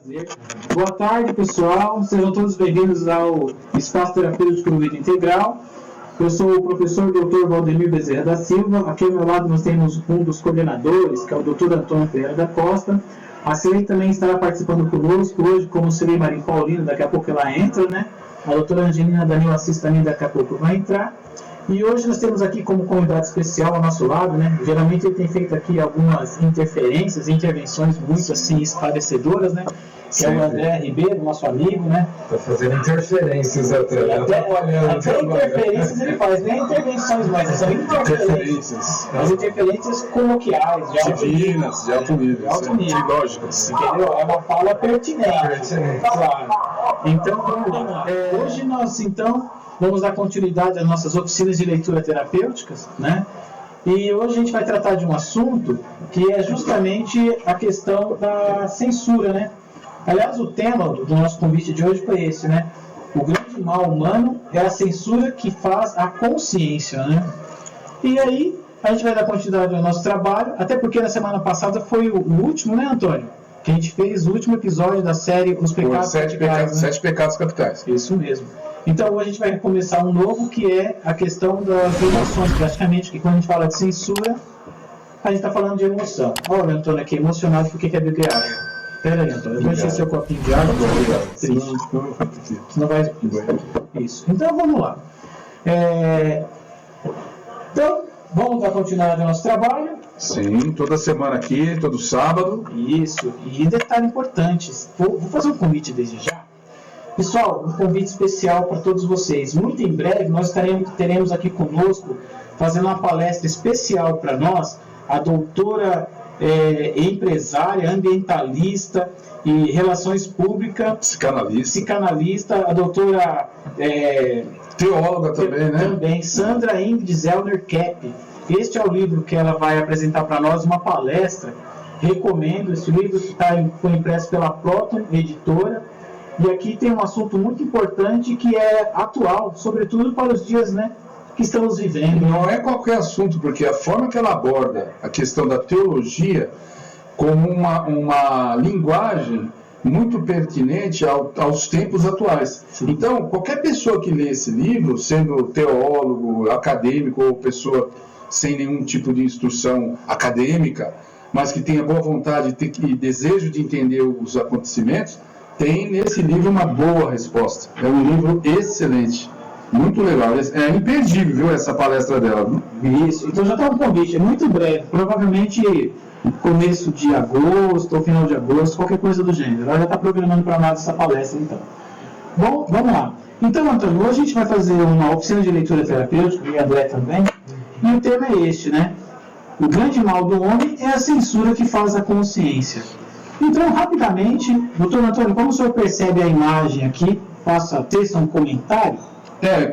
Prazer. Boa tarde, pessoal. Sejam todos bem-vindos ao Espaço Terapêutico do Vida Integral. Eu sou o professor Dr. Valdemir Bezerra da Silva. Aqui ao meu lado nós temos um dos coordenadores, que é o Dr. Antônio Ferreira da Costa. A Cirlei também estará participando conosco hoje, como Cirlei Marim Paulino, daqui a pouco ela entra, né? A doutora Angelina Danilo Assis também daqui a pouco vai entrar. E hoje nós temos aqui como convidado especial ao nosso lado, né? Geralmente ele tem feito aqui algumas intervenções muito assim esclarecedoras, né? Que é o André Ribeiro, nosso amigo, né? Está fazendo interferências até interferências ele faz, nem intervenções, mas são interferências. As interferências coloquiais, divinas, de alto nível, lógicas. Entendeu? É uma fala pertinente. Claro. Então, vamos lá. Hoje nós, então, vamos dar continuidade às nossas oficinas de leitura terapêuticas, né? E hoje a gente vai tratar de um assunto que é justamente a questão da censura, né? Aliás, o tema do nosso convite de hoje foi esse, né? O grande mal humano é a censura que faz a consciência, né? E aí, a gente vai dar continuidade ao nosso trabalho, até porque na semana passada foi o último, né, Antônio? Que a gente fez o último episódio da série Os Pecados Capitais. 7 Pecados Capitais. Isso mesmo. Então, hoje a gente vai começar um novo, que é a questão das emoções. Praticamente, que quando a gente fala de censura, a gente está falando de emoção. Olha, Antônio aqui, emocionado porque quer beber água. Pera aí, Antônio, eu vou encher seu copinho de água. Senão vai... Isso. Então, vamos lá. Então, vamos dar continuidade ao nosso trabalho. Sim, toda semana aqui, todo sábado. Isso. E detalhe importante, vou fazer um convite desde já. Pessoal, um convite especial para todos vocês. Muito em breve nós teremos aqui conosco, fazendo uma palestra especial para nós, a doutora empresária, ambientalista e relações públicas, psicanalista, a doutora teóloga também, né? Também, Sandra Ingrid Zellner Kepp. Este é o livro que ela vai apresentar para nós, uma palestra. Recomendo esse livro, que foi impresso pela Proton Editora. E aqui tem um assunto muito importante que é atual, sobretudo para os dias, né, que estamos vivendo. Não é qualquer assunto, porque a forma que ela aborda a questão da teologia como uma linguagem muito pertinente aos tempos atuais. Sim. Então, qualquer pessoa que lê esse livro, sendo teólogo, acadêmico ou pessoa sem nenhum tipo de instrução acadêmica, mas que tenha boa vontade e desejo de entender os acontecimentos, tem nesse livro uma boa resposta. É um livro excelente, muito legal. É imperdível, viu, essa palestra dela. Isso, então já está um convite, é muito breve, provavelmente começo de agosto ou final de agosto, qualquer coisa do gênero. Ela já está programando para nós essa palestra, então. Bom, vamos lá. Então, Antônio, hoje a gente vai fazer uma oficina de leitura terapêutica, e André também, e o tema é este, né? O grande mal do homem é a censura que faz a consciência. Então, rapidamente, doutor Antônio, como o senhor percebe a imagem aqui? Faça texto, um comentário.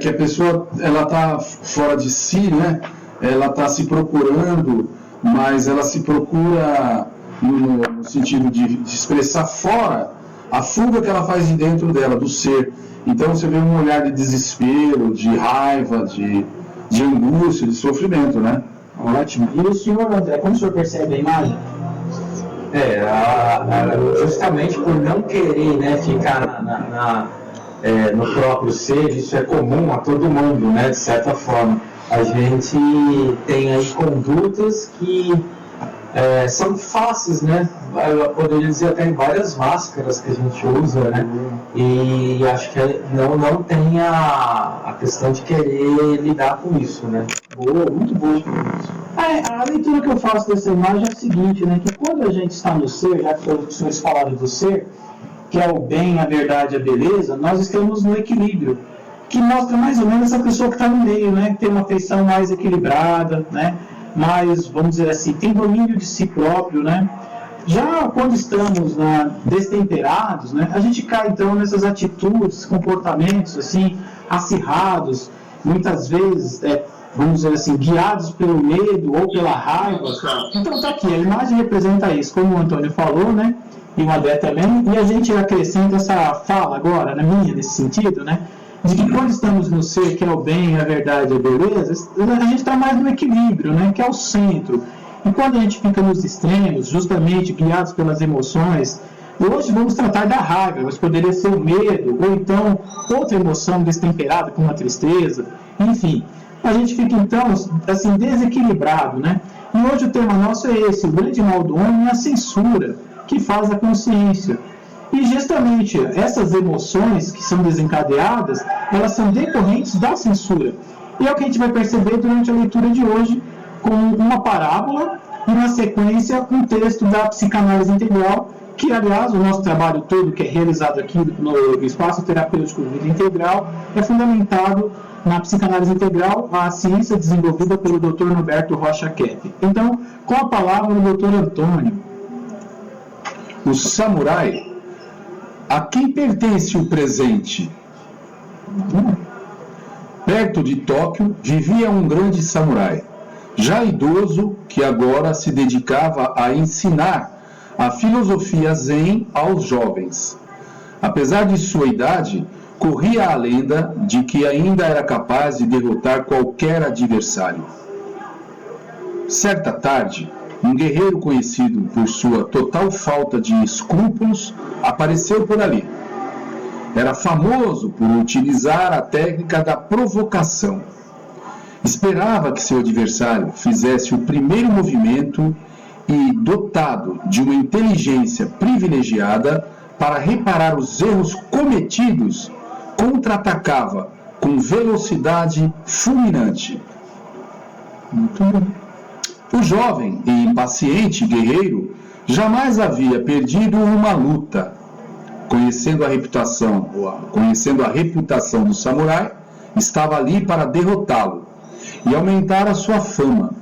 Que a pessoa ela está fora de si, né? Ela está se procurando, mas ela se procura no sentido de expressar fora a fuga que ela faz de dentro dela, do ser. Então você vê um olhar de desespero, de raiva, de angústia, de sofrimento, né? Ótimo. E o senhor André, como o senhor percebe a imagem? Justamente por não querer, né, ficar no próprio ser, isso é comum a todo mundo, né, de certa forma. A gente tem aí condutas que são fáceis, né, eu poderia dizer até em várias máscaras que a gente usa, né, e acho que não tem a questão de querer lidar com isso, né. Boa, muito boa. A leitura que eu faço dessa imagem é a seguinte, né, que quando a gente está no ser, já que os senhores falaram do ser, que é o bem, a verdade, a beleza, nós estamos no equilíbrio, que mostra mais ou menos a pessoa que está no meio, né, que tem uma feição mais equilibrada, né, mais, vamos dizer assim, tem domínio de si próprio, né. Já quando estamos destemperados, né, a gente cai então nessas atitudes, comportamentos assim, acirrados, muitas vezes vamos dizer assim, guiados pelo medo ou pela raiva. Então está aqui, a imagem representa isso, como o Antônio falou, né? E o André também, e a gente acrescenta essa fala agora, na minha, nesse sentido, né? De que quando estamos no ser, que é o bem, a verdade, a beleza, a gente está mais no equilíbrio, né? Que é o centro. E quando a gente fica nos extremos, justamente guiados pelas emoções, Hoje vamos tratar da raiva, mas poderia ser o medo, ou então outra emoção destemperada, como a tristeza, enfim. A gente fica então assim desequilibrado, né? E hoje o tema nosso é esse: o grande mal do homem é a censura, que faz a consciência. E justamente essas emoções que são desencadeadas, elas são decorrentes da censura. E é o que a gente vai perceber durante a leitura de hoje, com uma parábola e na sequência um texto da psicanálise integral, que aliás o nosso trabalho todo que é realizado aqui no Espaço Terapêutico Vida Integral é fundamentado na psicanálise integral, a ciência desenvolvida pelo Dr. Norberto Rocha Kepp. Então, com a palavra do Dr. Antônio. O samurai, a quem pertence o presente? Perto de Tóquio vivia um grande samurai, já idoso, que agora se dedicava a ensinar a filosofia zen aos jovens. Apesar de sua idade, corria a lenda de que ainda era capaz de derrotar qualquer adversário. Certa tarde, um guerreiro conhecido por sua total falta de escrúpulos apareceu por ali. Era famoso por utilizar a técnica da provocação. Esperava que seu adversário fizesse o primeiro movimento e, dotado de uma inteligência privilegiada para reparar os erros cometidos, contra-atacava com velocidade fulminante. Muito bem. O jovem e impaciente guerreiro jamais havia perdido uma luta. Conhecendo a reputação do samurai, estava ali para derrotá-lo e aumentar a sua fama.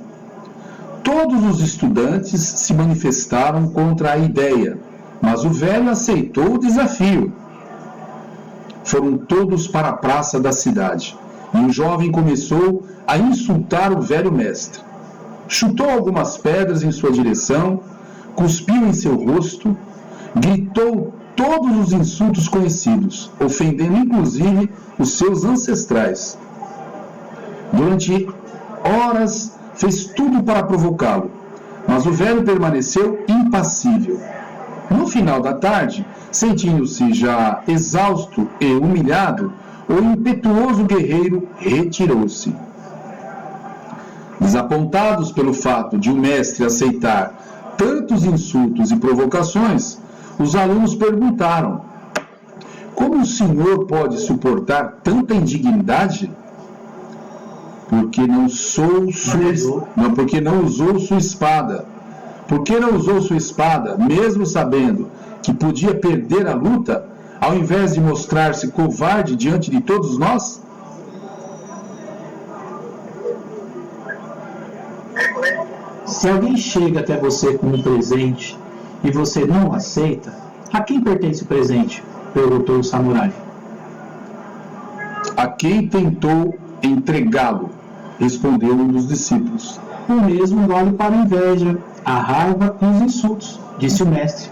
Todos os estudantes se manifestaram contra a ideia, mas o velho aceitou o desafio. Foram todos para a praça da cidade, e o jovem começou a insultar o velho mestre. Chutou algumas pedras em sua direção, cuspiu em seu rosto, gritou todos os insultos conhecidos, ofendendo inclusive os seus ancestrais. Durante horas fez tudo para provocá-lo, mas o velho permaneceu impassível. No final da tarde, sentindo-se já exausto e humilhado, o impetuoso guerreiro retirou-se. Desapontados pelo fato de o mestre aceitar tantos insultos e provocações, os alunos perguntaram: como o senhor pode suportar tanta indignidade? Porque não usou sua espada. Por que não usou sua espada, mesmo sabendo que podia perder a luta, ao invés de mostrar-se covarde diante de todos nós? Se alguém chega até você com um presente e você não aceita, a quem pertence o presente? Perguntou o samurai. A quem tentou entregá-lo, respondeu um dos discípulos. O mesmo vale para a inveja, a raiva e os insultos, disse o mestre.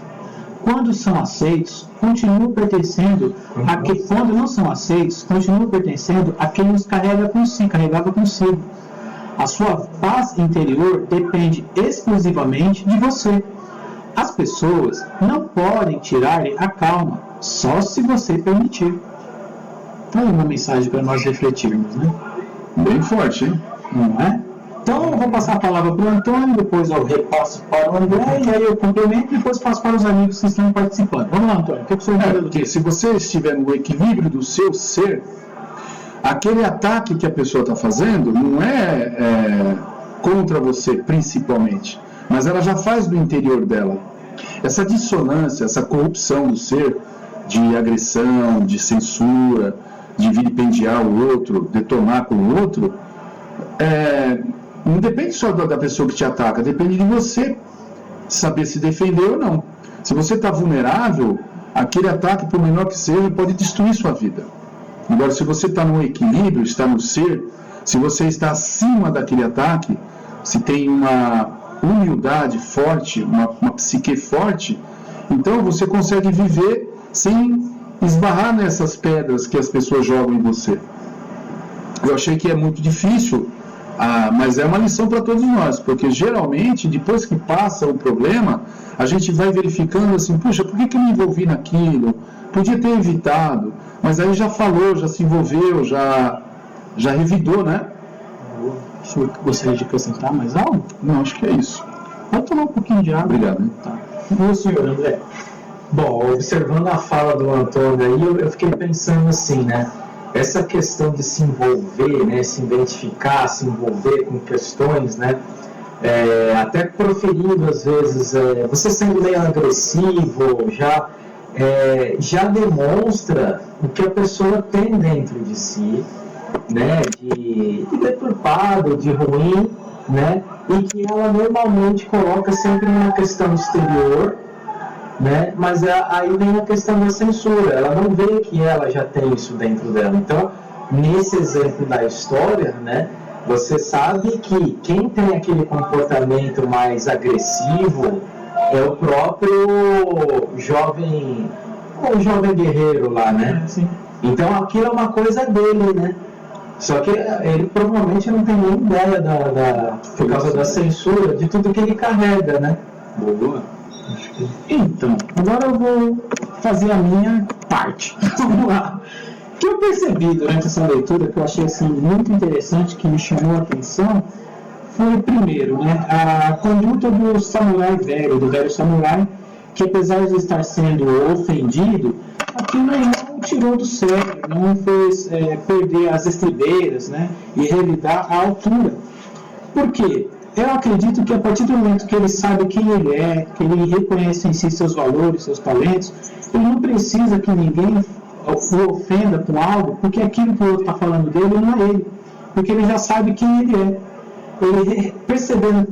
Quando são aceitos, continuam pertencendo a que, quando não são aceitos, continuam pertencendo a quem os carregava consigo. A sua paz interior depende exclusivamente de você. As pessoas não podem tirar-lhe a calma, só se você permitir. Então, uma mensagem para nós refletirmos, né? Bem forte, hein? Não é? Então, eu vou passar a palavra para o Antônio, depois eu repasso para o André, e aí eu complemento e depois passo para os amigos que estão participando. Vamos lá, Antônio, o que o senhor quer? Porque se você estiver no equilíbrio do seu ser, aquele ataque que a pessoa está fazendo não é contra você, principalmente, mas ela já faz do interior dela. Essa dissonância, essa corrupção do ser, de agressão, de censura, de vilipendiar o outro, detonar com o outro, não depende só da pessoa que te ataca, depende de você saber se defender ou não. Se você está vulnerável, aquele ataque, por menor que seja, pode destruir sua vida. Agora, se você está no equilíbrio, está no ser, se você está acima daquele ataque, se tem uma humildade forte, uma psique forte, então você consegue viver sem esbarrar nessas pedras que as pessoas jogam em você. Eu achei que é muito difícil Mas é uma lição para todos nós, porque geralmente, depois que passa o problema, a gente vai verificando assim, puxa, por que eu me envolvi naquilo? Podia ter evitado, mas aí já falou, já se envolveu, já revidou, né? O senhor gostaria de acrescentar mais algo? Não, acho que é isso. Pode tomar um pouquinho de água. Obrigado. Tá. E o senhor, André? Bom, observando a fala do Antônio aí, eu fiquei pensando assim, né? Essa questão de se envolver, né? Se identificar, se envolver com questões, né? Até proferindo às vezes, você sendo meio agressivo, já demonstra o que a pessoa tem dentro de si, né? De deturpado, de ruim, né? E que ela normalmente coloca sempre numa questão exterior, né? Mas aí vem a questão da censura, ela não vê que ela já tem isso dentro dela. Então, nesse exemplo da história, né, você sabe que quem tem aquele comportamento mais agressivo é o próprio jovem guerreiro lá, né? Sim. Então, aquilo é uma coisa dele, né? Só que ele provavelmente não tem nem ideia por causa da censura, de tudo que ele carrega, né? Boa. Então, agora eu vou fazer a minha parte. Vamos lá. O que eu percebi durante essa leitura, que eu achei assim, muito interessante, que me chamou a atenção, foi, primeiro, né, a conduta do samurai velho, do velho samurai, que apesar de estar sendo ofendido, aquilo não tirou do sério, não fez perder as estribeiras, né, e revidar a altura. Por quê? Eu acredito que a partir do momento que ele sabe quem ele é, que ele reconhece em si seus valores, seus talentos, ele não precisa que ninguém o ofenda com algo, porque aquilo que o outro está falando dele não é ele, porque ele já sabe quem ele é. Ele percebendo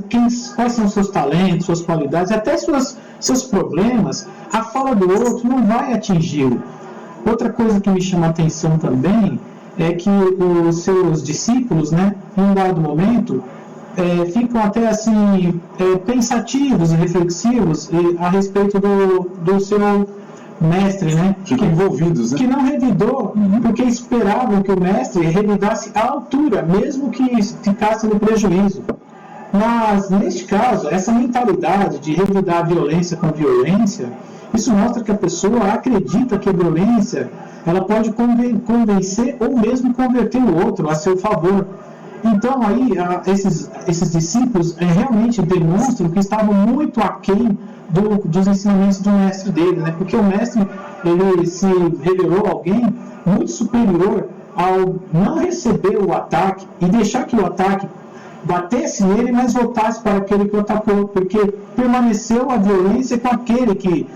quais são seus talentos, suas qualidades, até seus problemas, a fala do outro não vai atingi-lo. Outra coisa que me chama a atenção também é que os seus discípulos, né, em um dado momento, ficam até assim pensativos e reflexivos a respeito do seu mestre, né? Ficam envolvidos, né? Que não revidou, porque esperavam que o mestre revidasse à altura, mesmo que ficasse no prejuízo. Mas, neste caso, essa mentalidade de revidar a violência com a violência, isso mostra que a pessoa acredita que a violência ela pode convencer ou mesmo converter o outro a seu favor. Então, aí, esses discípulos realmente demonstram que estavam muito aquém dos ensinamentos do mestre dele, né? Porque o mestre, ele se revelou alguém muito superior ao não receber o ataque e deixar que o ataque batesse nele, mas voltasse para aquele que o atacou, porque permaneceu a violência com aquele que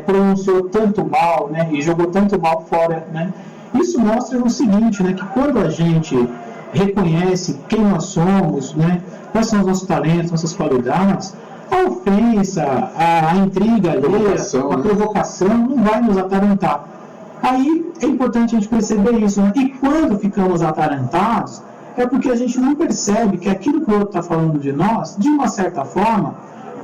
pronunciou tanto mal, né? E jogou tanto mal fora, né? Isso mostra o seguinte, né? Que quando a gente reconhece quem nós somos, né? Quais são os nossos talentos, nossas qualidades, a ofensa, a intriga alheia, a provocação não vai nos atarantar. Aí é importante a gente perceber isso, né? E quando ficamos atarantados, é porque a gente não percebe que aquilo que o outro está falando de nós, de uma certa forma,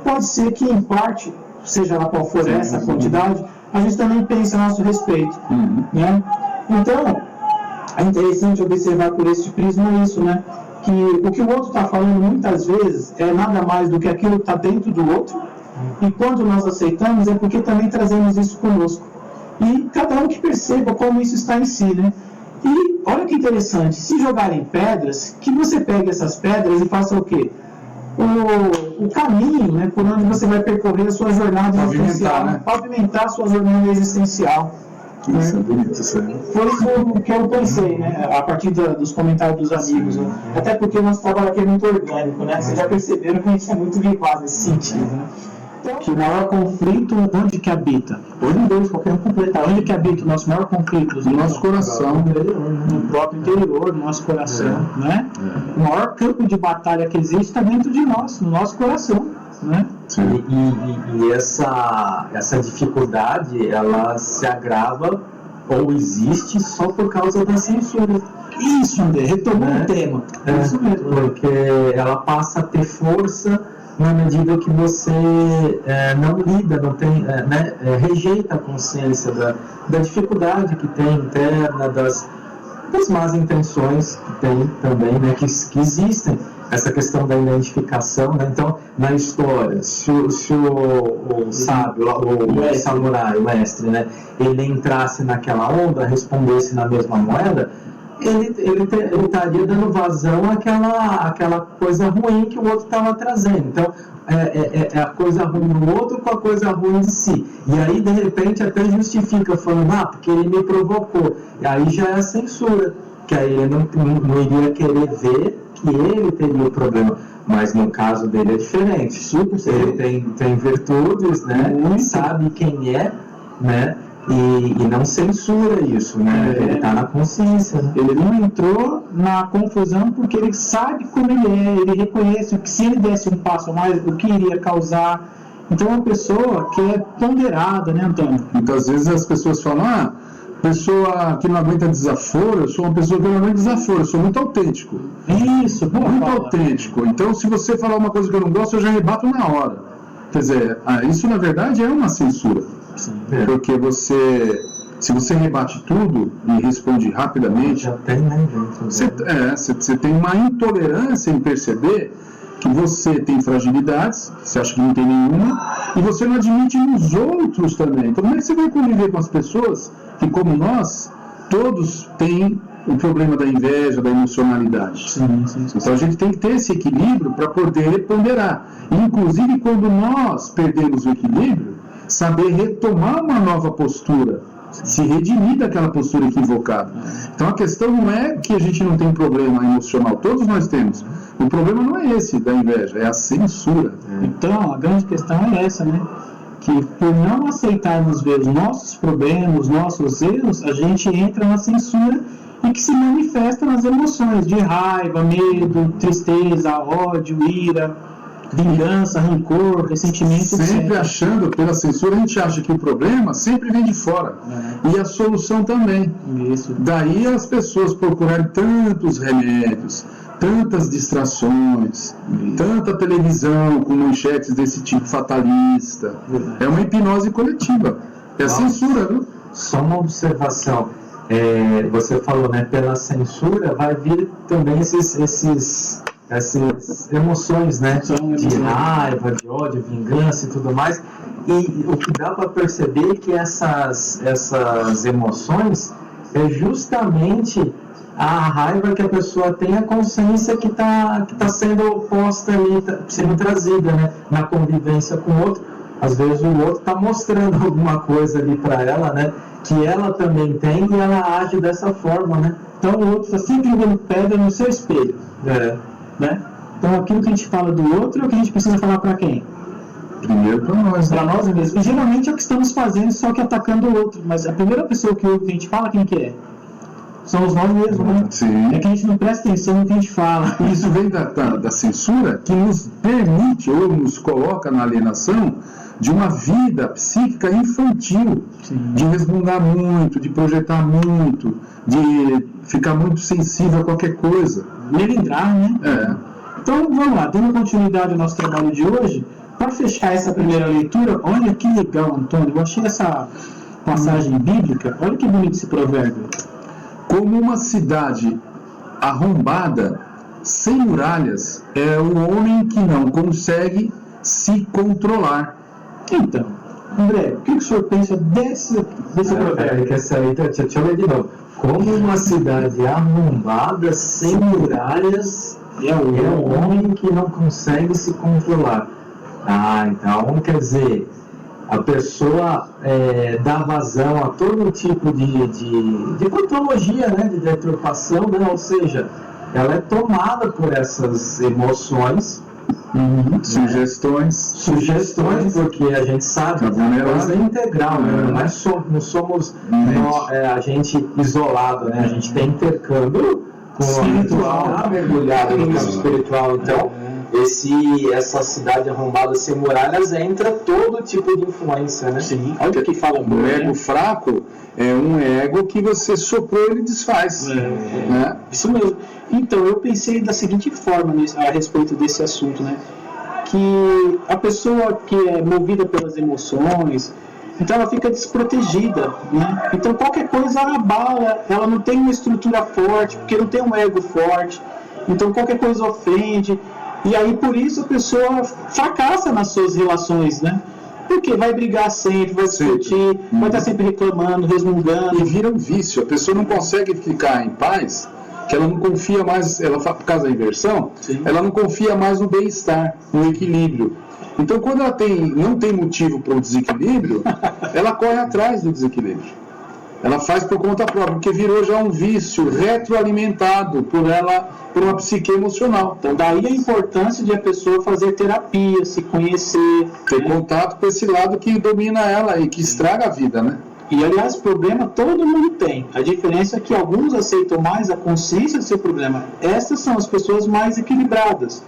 pode ser que em parte, seja lá qual for essa quantidade, a gente também pense a nosso respeito. Né? Então, é interessante observar por esse prisma isso, né? Que o que o outro está falando muitas vezes é nada mais do que aquilo que está dentro do outro, e quando nós aceitamos é porque também trazemos isso conosco. E cada um que perceba como isso está em si, né? E olha que interessante, se jogarem pedras, que você pegue essas pedras e faça o quê? O caminho, né, por onde você vai percorrer a sua jornada existencial, né? Pavimentar a sua jornada existencial. Isso é bonito, isso aí. Foi o que eu pensei, né? A partir dos comentários dos amigos. Né? Até porque o nosso trabalho aqui é muito orgânico, né? Vocês já perceberam que a gente é muito vivaz nesse sentido, né? Então, que o maior conflito, onde que habita? Hoje em Deus, qualquer um completar. Onde que habita o nosso maior conflito? No nosso coração, no próprio interior, no nosso coração, né? O maior campo de batalha que existe está dentro de nós, no nosso coração, né? E essa dificuldade, ela se agrava ou existe só por causa da censura. Isso, André, retomou o tema. Isso mesmo, porque ela passa a ter força na medida que você não lida, não tem, rejeita a consciência da dificuldade que tem interna, das más intenções que tem também, né, que existem, essa questão da identificação, né? Então, na história, se o sábio, o samurai, o mestre, né, ele entrasse naquela onda, respondesse na mesma moeda, ele estaria dando vazão àquela coisa ruim que o outro estava trazendo. Então, é a coisa ruim do outro com a coisa ruim de si. E aí, de repente, até justifica, falando, porque ele me provocou. E aí já é a censura, que aí ele não iria querer ver que ele teria o problema. Mas no caso dele é diferente. Ele tem virtudes, né? Sabe quem é, né? E não censura isso, né? Ele está na consciência, né? Ele não entrou na confusão porque ele sabe como ele é, ele reconhece que se ele desse um passo a mais, o que iria causar. Então é uma pessoa que é ponderada, né, Antônio? Muitas vezes as pessoas falam, pessoa que não aguenta desaforo, eu sou uma pessoa que não aguenta desaforo, eu sou muito autêntico. Isso, muito autêntico. Então, se você falar uma coisa que eu não gosto, eu já rebato na hora. Quer dizer, isso na verdade é uma censura. Sim. Porque se você rebate tudo e responde rapidamente, já tem, né? Você tem uma intolerância em perceber que você tem fragilidades, você acha que não tem nenhuma, e você não admite nos outros também. Então, como é que você vai conviver com as pessoas que, como nós, todos têm o problema da inveja, da emocionalidade? Sim. Então, a gente tem que ter esse equilíbrio para poder ponderar. E, inclusive, quando nós perdemos o equilíbrio, saber retomar uma nova postura, se redimir daquela postura equivocada. Então a questão não é que a gente não tem problema emocional, todos nós temos. O problema não é esse da inveja, é a censura. Então a grande questão é essa, né? Que por não aceitarmos ver os nossos problemas, os nossos erros, a gente entra na censura e que se manifesta nas emoções de raiva, medo, tristeza, ódio, ira, vingança, rancor, ressentimento, sempre etc. Achando, pela censura, a gente acha que o problema sempre vem de fora. E a solução também. Isso. Daí as pessoas procurarem tantos remédios, tantas distrações, tanta televisão com manchetes desse tipo fatalista. É uma hipnose coletiva. É a censura, viu? Só uma observação. Você falou, né? Pela censura vai vir também essas emoções, né? De raiva, de ódio, vingança e tudo mais. E o que dá para perceber é que essas emoções é justamente a raiva que a pessoa tem, a consciência que tá sendo posta ali, sendo trazida, né? Na convivência com o outro. Às vezes o outro está mostrando alguma coisa ali para ela, né? Que ela também tem e ela age dessa forma, né? Então o outro está sempre jogando pedra no seu espelho. Né? Então aquilo que a gente fala do outro é o que a gente precisa falar para quem? Primeiro para nós. Para nós mesmos. E geralmente é o que estamos fazendo, só que atacando o outro. Mas a primeira pessoa que a gente fala, quem que é? Somos nós mesmos, né? Sim. É que a gente não presta atenção no que a gente fala. Isso vem da censura que nos permite ou nos coloca na alienação de uma vida psíquica infantil. Sim. De resmungar muito, de projetar muito, de ficar muito sensível a qualquer coisa. Melindrar, né? Então, vamos lá, dando continuidade ao nosso trabalho de hoje, para fechar essa primeira leitura, olha que legal, Antônio, eu achei essa passagem bíblica, olha que bonito esse provérbio. Como uma cidade arrombada, sem muralhas, é o homem que não consegue se controlar. Então, André, o que o senhor pensa desse provérbio? Deixa eu ler de novo. Como uma cidade arrombada, sem muralhas, é o homem que não consegue se controlar. Então, quer dizer, a pessoa dá vazão a todo tipo de patologia, né, de deturpação, né, ou seja, ela é tomada por essas emoções, sugestões, porque a gente sabe que a coisa é integral, né? Não somos a gente isolado, né? A gente tem intercâmbio com o espiritual, mergulhado no campo espiritual. Então, essa cidade arrombada sem muralhas entra todo tipo de influência, né? Sim. Olha o que fala o ego fraco é um ego que você soprou e ele desfaz. Né? Isso mesmo. Então, eu pensei da seguinte forma a respeito desse assunto, né? Que a pessoa que é movida pelas emoções, Então ela fica desprotegida, né? Então qualquer coisa ela abala, ela não tem uma estrutura forte, porque não tem um ego forte. Então qualquer coisa ofende. E aí por isso a pessoa fracassa nas suas relações, né? Porque vai brigar sempre, vai discutir, vai estar sempre reclamando, resmungando. E vira um vício. A pessoa não consegue ficar em paz, que ela não confia mais, por causa da inversão, Sim. ela não confia mais no bem-estar, no equilíbrio. Então, quando ela não tem motivo para o desequilíbrio, ela corre atrás do desequilíbrio. Ela faz por conta própria, porque virou já um vício retroalimentado por uma psique emocional. Então, daí a importância de a pessoa fazer terapia, se conhecer. Ter contato com esse lado que domina ela e que estraga a vida, né? E, aliás, problema todo mundo tem. A diferença é que alguns aceitam mais a consciência do seu problema. Essas são as pessoas mais equilibradas.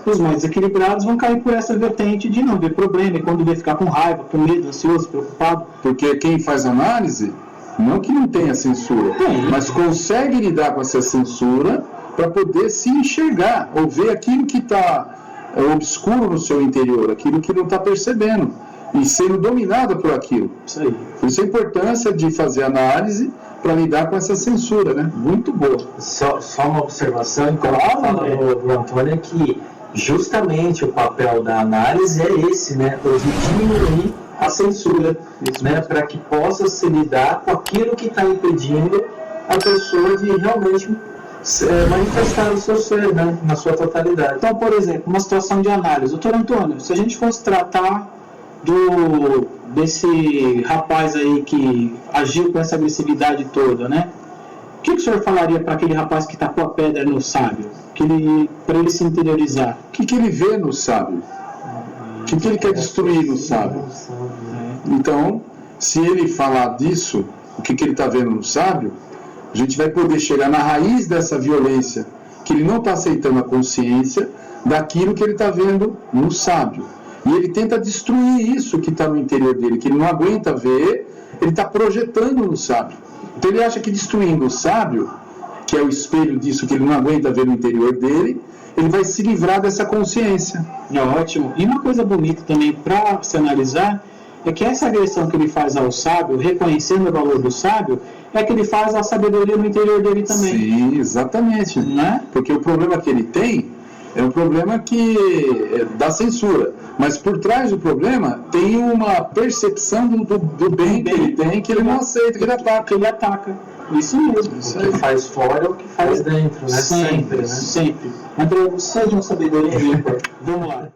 Os mais equilibrados vão cair por essa vertente de não ver problema, e quando vê ficar com raiva, com medo, ansioso, preocupado. Porque quem faz análise, não que não tenha censura, mas consegue lidar com essa censura para poder se enxergar, ou ver aquilo que está obscuro no seu interior, aquilo que não está percebendo, e sendo dominado por aquilo. Isso aí. Por isso a importância de fazer análise para lidar com essa censura, né? Muito boa. Só uma observação, então, fala do Antônio, é que justamente o papel da análise é esse, né? O de diminuir a censura, né? Para que possa se lidar com aquilo que está impedindo a pessoa de realmente manifestar o seu ser, né? Na sua totalidade. Então, por exemplo, uma situação de análise. Doutor Antônio, se a gente fosse tratar desse rapaz aí que agiu com essa agressividade toda, né? O que o senhor falaria para aquele rapaz que tacou a pedra no sábio? Para ele se interiorizar? O que ele vê no sábio? O que ele quer destruir no sábio? Então, se ele falar disso, o que ele está vendo no sábio, a gente vai poder chegar na raiz dessa violência, que ele não está aceitando a consciência daquilo que ele está vendo no sábio. E ele tenta destruir isso que está no interior dele, que ele não aguenta ver, ele está projetando no sábio. Então ele acha que destruindo o sábio, que é o espelho disso que ele não aguenta ver no interior dele, ele vai se livrar dessa consciência. É ótimo. E uma coisa bonita também para se analisar é que essa agressão que ele faz ao sábio, reconhecendo o valor do sábio, é que ele faz a sabedoria no interior dele também. Sim, exatamente. Né? Porque o problema que ele tem é um problema da censura. Mas por trás do problema tem uma percepção do bem que ele tem, que ele não aceita, que ele ataca. Que ele ataca. Isso mesmo. O que faz fora é o que faz dentro, né? Sempre, né? Sempre. André, seja uma sabedoria ímpar. Vamos lá.